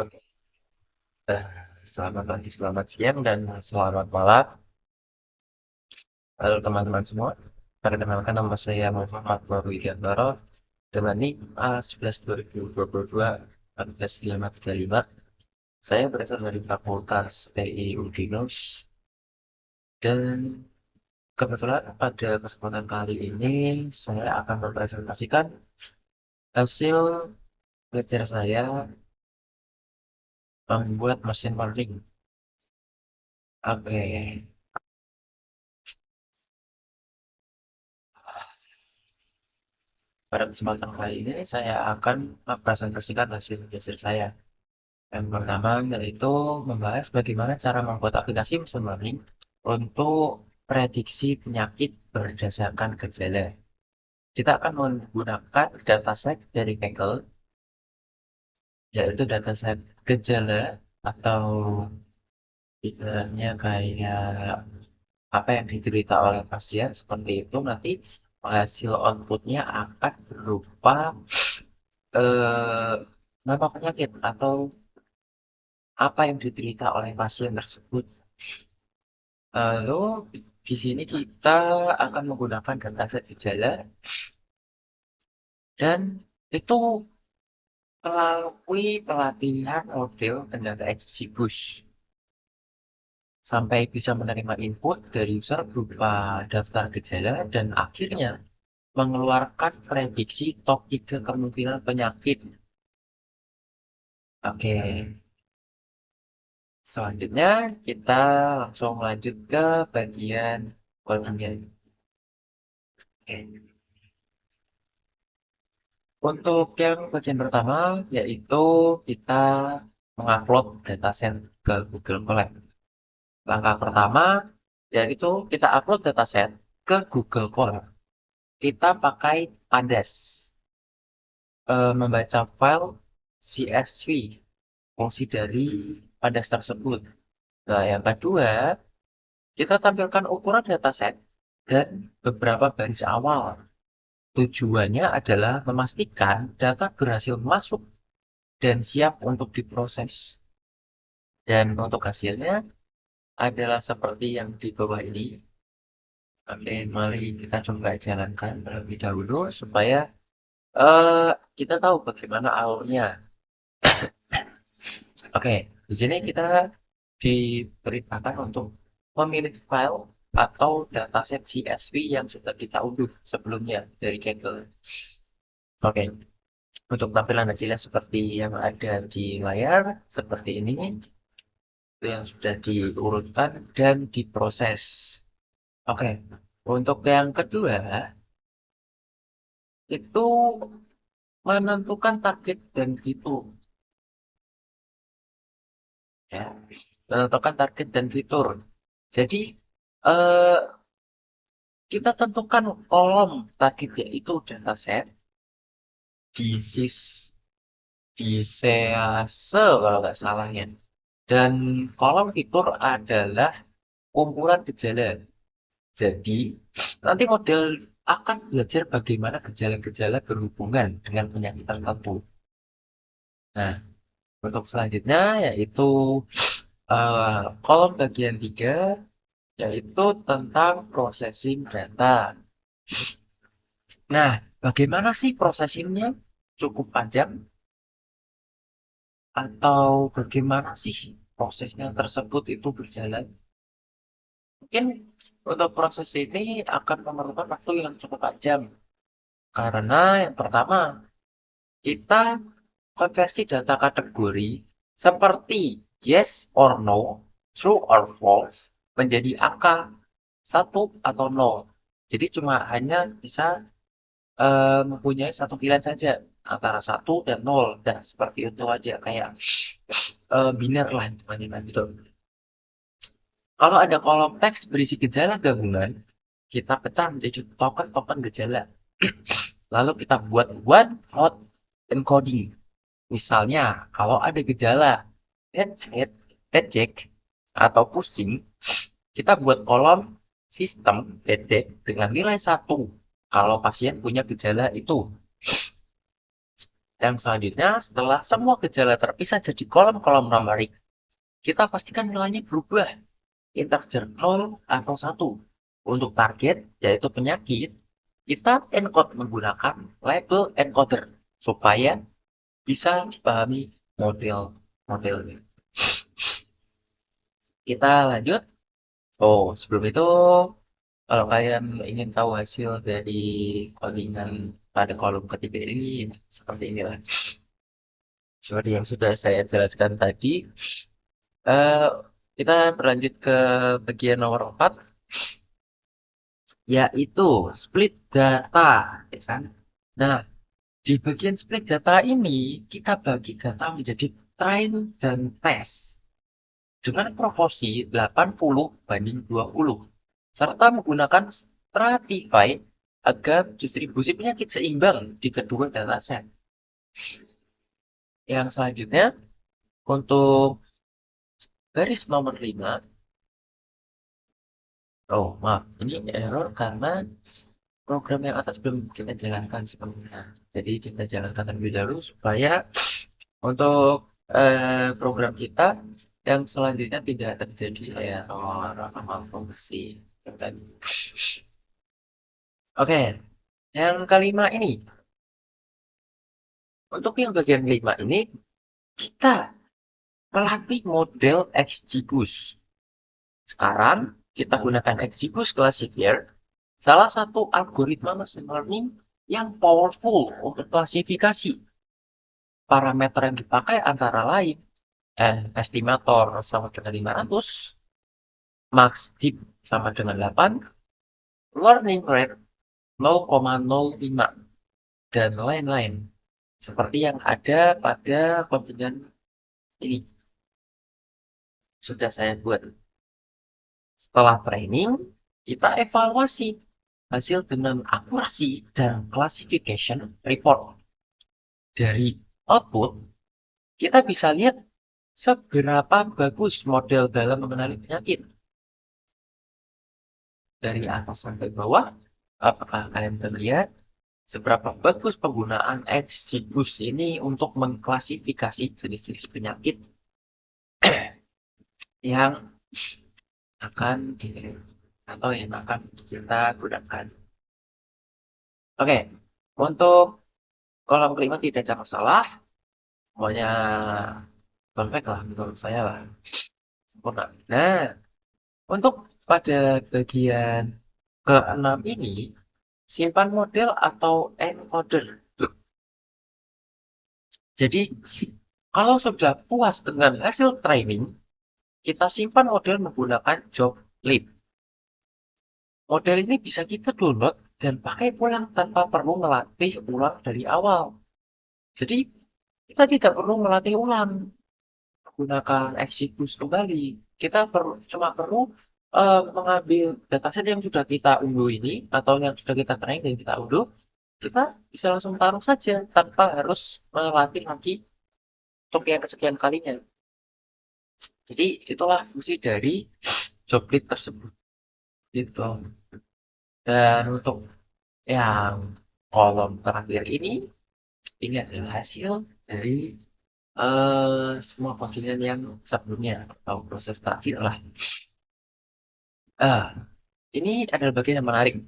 Oke, eh, selamat pagi, selamat siang, dan selamat malam. Halo teman-teman semua. Perkenalkan nama saya Muhammad Nur Widiantoro dengan NIK A11 2022 14535. Saya berasal dari Fakultas TI Udinus dan kebetulan pada kesempatan kali ini saya akan mempresentasikan hasil belajar saya membuat machine learning. Oke, pada kesempatan kali ini saya akan mempresentasikan hasil belajar saya. Yang pertama yaitu membahas bagaimana cara membuat aplikasi machine learning untuk prediksi penyakit berdasarkan gejala. Kita akan menggunakan dataset dari Kaggle, yaitu dataset gejala atau ibaratnya kayak apa yang diderita oleh pasien seperti itu. Nanti hasil outputnya akan berupa eh, nama penyakit atau apa yang diderita oleh pasien tersebut. Lalu di sini kita akan menggunakan dataset gejala dan itu melalui pelatihan model tenaga XGBoost sampai bisa menerima input dari user berupa daftar gejala dan akhirnya mengeluarkan prediksi top 3 kemungkinan penyakit. Oke, selanjutnya kita langsung lanjut ke bagian codingnya. Oke. Untuk yang bagian pertama, yaitu kita mengupload dataset ke Google Colab. Langkah pertama, yaitu kita upload dataset ke Google Colab. Kita pakai Pandas, membaca file CSV, fungsi dari Pandas tersebut. Nah, yang kedua, kita tampilkan ukuran dataset dan beberapa baris awal. Tujuannya adalah memastikan data berhasil masuk dan siap untuk diproses. Dan untuk hasilnya adalah seperti yang di bawah ini. Oke, mari kita coba jalankan terlebih dahulu supaya eh kita tahu bagaimana alurnya. Oke, di sini kita diperintahkan untuk memilih file atau dataset CSV yang sudah kita unduh sebelumnya dari Kaggle. Oke, untuk tampilan hasilnya seperti yang ada di layar, seperti ini, itu yang sudah diurutkan dan diproses. Oke, untuk yang kedua, itu menentukan target dan fitur. Ya, menentukan target dan fitur. Jadi, eh, kita tentukan kolom target yaitu dataset, disease, disease kalau nggak salah ya. Dan kolom fitur adalah kumpulan gejala. Jadi, nanti model akan belajar bagaimana gejala-gejala berhubungan dengan penyakit tertentu. Nah, untuk selanjutnya yaitu kolom bagian 3 yaitu tentang processing data. Nah, bagaimana sih processingnya? Cukup panjang atau bagaimana sih prosesnya tersebut itu berjalan? Mungkin untuk proses ini akan memerlukan waktu yang cukup panjang. Karena yang pertama, kita konversi data kategori seperti yes or no, true or false menjadi angka satu atau nol. Jadi cuma hanya bisa mempunyai satu pilihan saja antara satu dan nol. Dan seperti itu aja kayak biner lah teman-teman gitu. Kalau ada kolom teks berisi gejala gabungan, kita pecah menjadi token-token gejala. Lalu kita buat one hot encoding. Misalnya, kalau ada gejala headache, headache atau pusing, kita buat kolom sistem headache dengan nilai 1 kalau pasien punya gejala itu. Yang selanjutnya, setelah semua gejala terpisah jadi kolom-kolom numerik, kita pastikan nilainya berubah integer 0 atau 1. Untuk target, yaitu penyakit, kita encode menggunakan label encoder supaya bisa dipahami model-modelnya. Kita lanjut. Oh, sebelum itu, kalau kalian ingin tahu hasil dari codingan pada kolom ketiga ini, seperti inilah. Seperti yang sudah saya jelaskan tadi, eh, kita berlanjut ke bagian nomor 4, yaitu split data. Ya kan? Nah, di bagian split data ini, kita bagi data menjadi train dan test dengan proporsi 80:20, serta menggunakan Stratify agar distribusi penyakit seimbang di kedua dataset. Yang selanjutnya, untuk garis nomor 5, oh maaf, ini error karena program yang atas belum kita jalankan sebelumnya. Jadi kita jalankan terlebih dahulu supaya untuk program kita yang selanjutnya tidak terjadi error malfunksi. Oke, yang kelima ini. Untuk yang bagian kelima ini, kita melatih model XGBoost. Sekarang, kita gunakan XGBoost Classifier, salah satu algoritma machine learning yang powerful untuk klasifikasi. Parameter yang dipakai antara lain N estimator sama dengan 500, max deep sama dengan 8, learning rate 0,05, dan lain-lain. Seperti yang ada pada pembinaan ini. Sudah saya buat. Setelah training, kita evaluasi hasil dengan akurasi dan classification report. Dari output, kita bisa lihat seberapa bagus model dalam mengenali penyakit. Dari atas sampai bawah, apakah kalian melihat seberapa bagus penggunaan XGBoost ini untuk mengklasifikasi jenis-jenis penyakit yang akan atau yang akan kita gunakan. Oke, untuk kolom kelima tidak ada masalah, semuanya perfect lah menurut saya lah, sempurna. Nah, untuk pada bagian keenam ini, simpan model atau encoder. Jadi, kalau sudah puas dengan hasil training, kita simpan model menggunakan job lib. Model ini bisa kita download dan pakai pulang tanpa perlu melatih ulang dari awal. Jadi, kita tidak perlu melatih ulang menggunakan XGBoost kembali. Kita cuma perlu mengambil dataset yang sudah kita unduh ini atau yang sudah kita train dan kita unduh, kita bisa langsung taruh saja tanpa harus melatih lagi untuk yang kesekian kalinya. Jadi itulah fungsi dari joblit tersebut. Gitu. Dan untuk yang kolom terakhir ini adalah hasil dari semua codingan yang sebelumnya atau proses terakhir lah. Ah, ini adalah bagian yang menarik.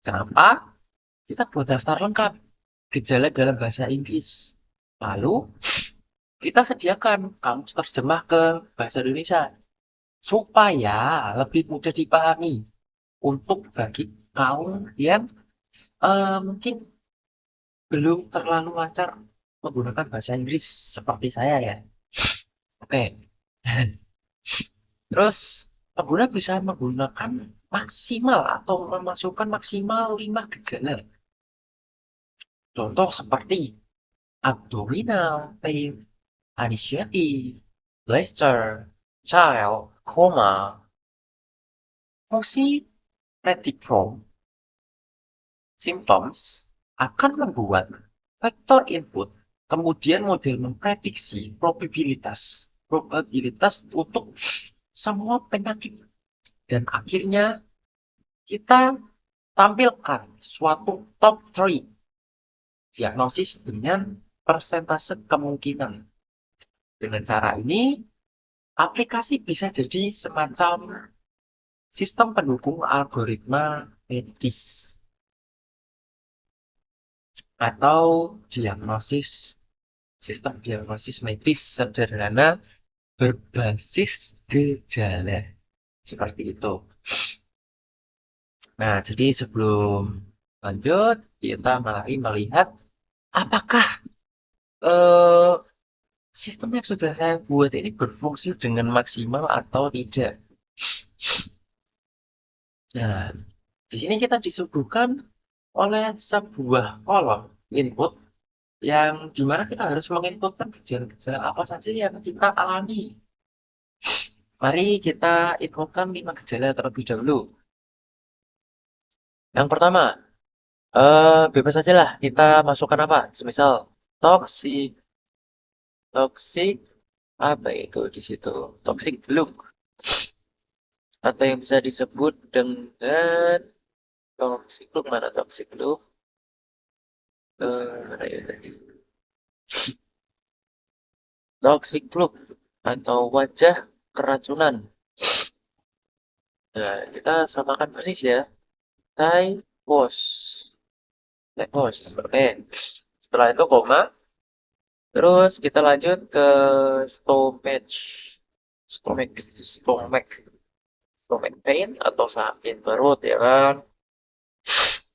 Kenapa? Kita buat daftar lengkap gejala dalam bahasa Inggris. Lalu kita sediakan kamus terjemah ke bahasa Indonesia supaya lebih mudah dipahami untuk bagi kaum yang mungkin belum terlalu lancar menggunakan bahasa Inggris seperti saya ya. Oke. Terus pengguna bisa menggunakan maksimal atau memasukkan maksimal 5 gejala. Contoh seperti abdominal pain, anxiety, blister, child, coma. Fungsi predictron symptoms akan membuat vektor input, kemudian model memprediksi probabilitas untuk semua penyakit, dan akhirnya kita tampilkan suatu top 3 diagnosis dengan persentase kemungkinan. Dengan cara ini, aplikasi bisa jadi semacam sistem pendukung algoritma medis atau diagnosis sistem diagnosis medis sederhana berbasis gejala. Seperti itu. Nah, jadi sebelum lanjut, kita mari melihat apakah eh, sistem yang sudah saya buat ini berfungsi dengan maksimal atau tidak. Nah, di sini kita disuguhkan oleh sebuah kolom input yang dimana kita harus menginputkan gejala-gejala apa saja yang kita alami. Mari kita inputkan 5 gejala terlebih dahulu. Yang pertama, bebas saja lah kita masukkan apa? Semisal toxic, toxic apa itu di situ? Toxic look atau yang bisa disebut dengan toxic look mana toxic look? Mana ya tadi? Toxic look atau wajah keracunan. Nah, kita samakan persis ya. Typos. Typos. Oke. Setelah itu koma. Terus kita lanjut ke stomach. Stomach. Stomach. Stomach pain atau sakit perut ya kan.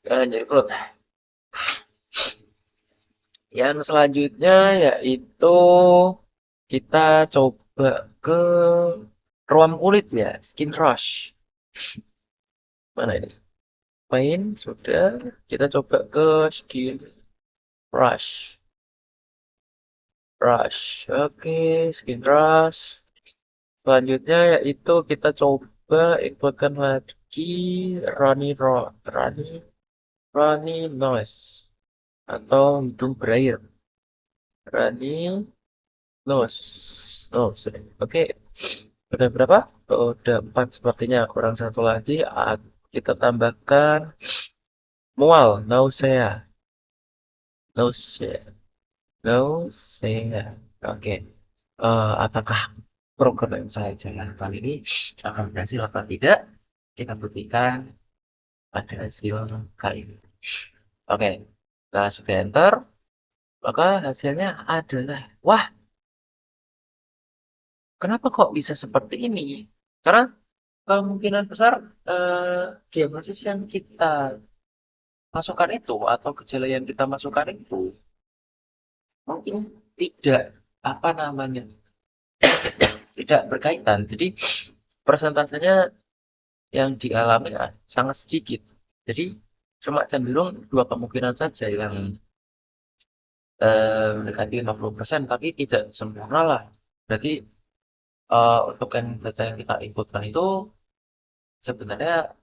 Jadi perut. Yang selanjutnya yaitu kita coba ke ruam kulit ya, skin rush. Mana ini? Pain sudah. Kita coba ke skin rush. Rush. Oke, skin rush. Selanjutnya yaitu kita coba inputkan lagi runny nose atau hidung berair. Runny nose. Nose. Oke. Udah berapa? Udah 4 sepertinya. Kurang satu lagi. Kita tambahkan mual, nausea. Nausea. Nausea. Oke. Apakah program yang saya jalankan ini akan berhasil atau tidak? Kita buktikan pada hasil kali ini. Oke. Nah, sudah enter. Maka hasilnya adalah, wah, kenapa kok bisa seperti ini? Karena kemungkinan besar diagnosis yang kita masukkan itu atau gejala yang kita masukkan itu mungkin tidak apa namanya tidak berkaitan. Jadi persentasenya yang dialami sangat sedikit. Jadi cuma cenderung dua kemungkinan saja yang mendekati 50%, tapi tidak sempurna lah. Berarti untuk yang data yang kita inputkan itu sebenarnya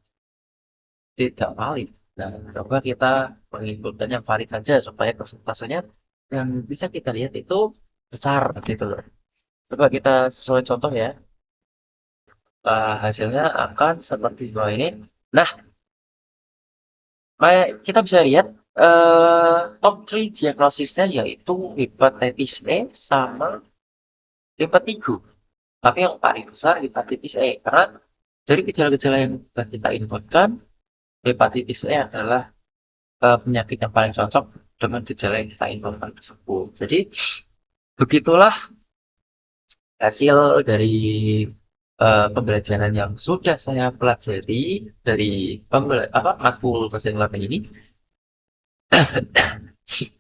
tidak valid. Nah, coba kita menginputkan yang valid saja supaya persentasenya yang bisa kita lihat itu besar gitu loh. Coba kita sesuai contoh ya. Hasilnya akan seperti bawah ini. Nah, kita bisa lihat top 3 diagnosisnya yaitu hepatitis E sama hepatitis. Tapi yang paling besar hepatitis E karena dari gejala-gejala yang sudah kita inputkan, hepatitis E adalah penyakit yang paling cocok dengan gejala yang kita inputkan tersebut. Jadi begitulah hasil dari pembelajaran yang sudah saya pelajari dari matkul machine learning ini.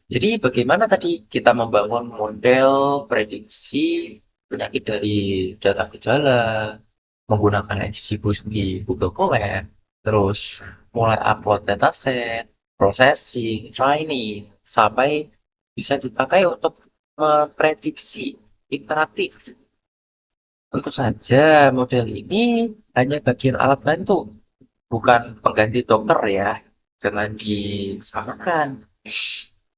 Jadi bagaimana tadi kita membangun model prediksi penyakit dari data gejala menggunakan XGBoost di Google Colab, terus mulai upload dataset, processing, training, sampai bisa dipakai untuk memprediksi iteratif. Tentu saja model ini hanya bagian alat bantu, bukan pengganti dokter ya. Jangan disamakan.